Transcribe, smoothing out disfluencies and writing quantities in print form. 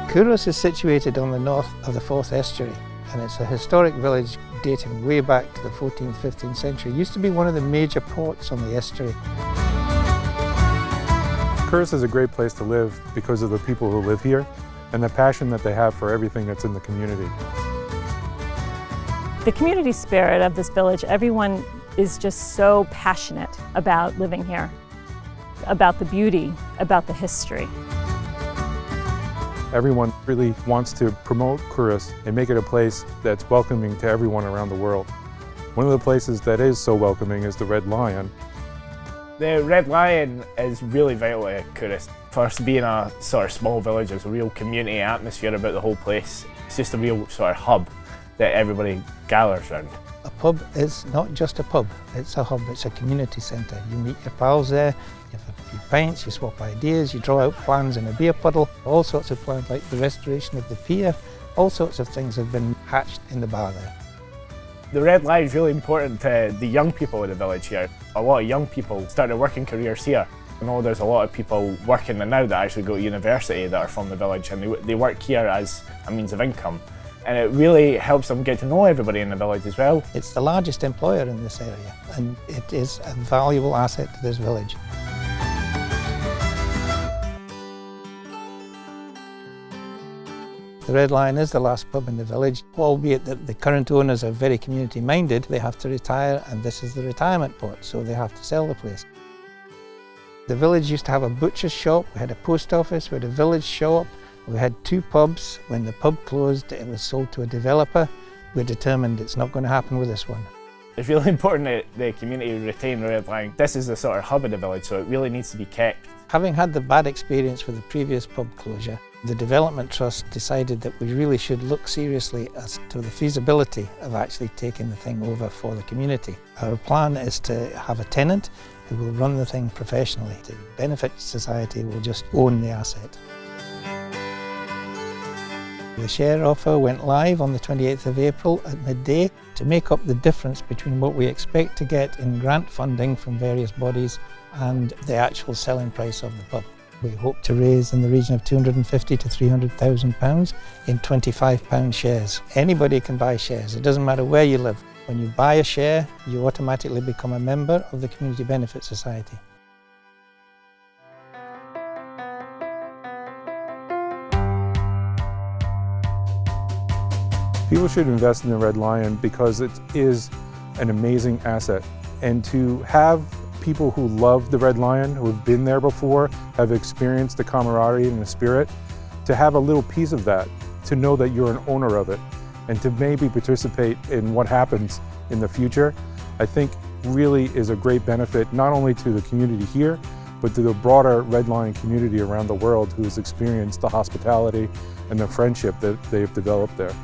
Kouros is situated on the north of the Forth Estuary, and it's a historic village dating way back to the 14th, 15th century. It used to be one of the major ports on the estuary. Kouros is a great place to live because of the people who live here and the passion that they have for everything that's in the community. The community spirit of this village, everyone is just so passionate about living here, about the beauty, about the history. Everyone really wants to promote Kouros and make it a place that's welcoming to everyone around the world. One of the places that is so welcoming is the Red Lion. The Red Lion is really vital to Kouros. For us being a sort of small village, there's a real community atmosphere about the whole place. It's just a real sort of hub that everybody gathers around. A pub is not just a pub, it's a hub, it's a community centre. You meet your pals there, you have a few pints, you swap ideas, you draw out plans in a beer puddle, all sorts of plans like the restoration of the pier, all sorts of things have been hatched in the bar there. The Red Lion is really important to the young people in the village here. A lot of young people started working careers here. I know there's a lot of people working there now that actually go to university that are from the village, and they work here as a means of income. And it really helps them get to know everybody in the village as well. It's the largest employer in this area, and it is a valuable asset to this village. The Red Lion is the last pub in the village, albeit that the current owners are very community minded. They have to retire, and this is the retirement port, so they have to sell the place. The village used to have a butcher's shop, we had a post office, we had a village shop, we had 2 pubs. When the pub closed, it was sold to a developer. We're determined it's not going to happen with this one. It's really important that the community retain the Red Lion. This is the sort of hub of the village, so it really needs to be kept. Having had the bad experience with the previous pub closure, the Development Trust decided that we really should look seriously as to the feasibility of actually taking the thing over for the community. Our plan is to have a tenant who will run the thing professionally. The Benefit Society will just own the asset. The share offer went live on the 28th of April at midday to make up the difference between what we expect to get in grant funding from various bodies and the actual selling price of the pub. We hope to raise in the region of £250,000 to £300,000 in £25 shares. Anybody can buy shares, it doesn't matter where you live. When you buy a share, you automatically become a member of the Community Benefit Society. People should invest in the Red Lion because it is an amazing asset. And to have people who love the Red Lion, who have been there before, have experienced the camaraderie and the spirit, to have a little piece of that, to know that you're an owner of it, and to maybe participate in what happens in the future, I think really is a great benefit, not only to the community here, but to the broader Red Lion community around the world who has experienced the hospitality and the friendship that they've developed there.